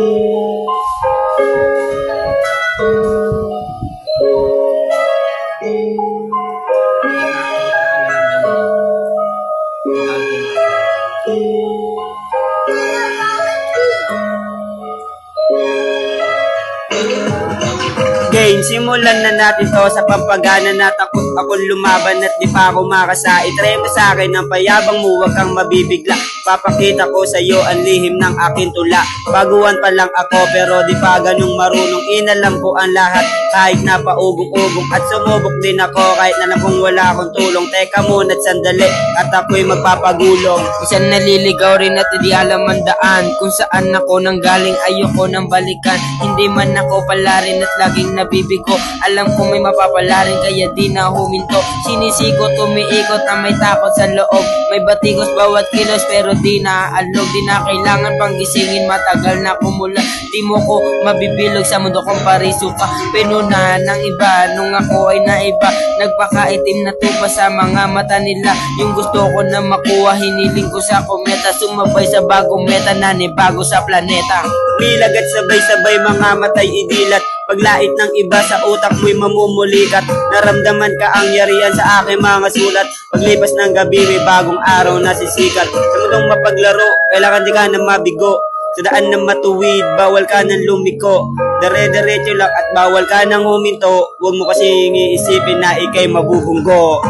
Game, simulan na natin to sa pampagana na takot akong lumaban at di pa ako makasait. Try mo sa akin ng payabang mo, huwag kang mabibigla. Papakita ko sa iyo ang lihim ng aking tula. Baguhan pa lang ako pero di pa ganung marunong. Inalam ko ang lahat kahit napaugong-ugong. At sumubok din ako kahit na lang kung wala akong tulong. Teka muna at sandali at ako'y magpapagulong. Minsan naliligaw rin at di alam ang daan. Kung saan ako nanggaling ayoko nang balikan. Hindi man ako pala rin at laging nabibigo. Alam ko may mapapala rin kaya di na huminto. Sinisigot, umiikot na may takot sa loob. May batigos bawat kilos pero di na alog. Di na kailangan pang gisingin, matagal na kumulan. Di mo ko mabibilog sa mundo kong pariso ka. Pinunahan ng iba nung ako ay naiba. Nagpakaitim na tupa sa mga mata nila. Yung gusto ko na makuha hiniling ko sa kometa. Sumabay sa bagong meta na bago sa planeta. Bilag at sabay-sabay mga matay idilat. Paglait ng iba sa utak mo'y mamumulikat. Naramdaman ka ang yarian sa aking mga sulat. Paglipas ng gabi may bagong araw na sisikat. Sa mundong mapaglaro, kailangan di ka na mabigo. Sa daan ng matuwid, bawal ka nang lumiko. Dare-derecho lang at bawal ka nang huminto. Huwag mo kasing iisipin na ikay mabubunggo.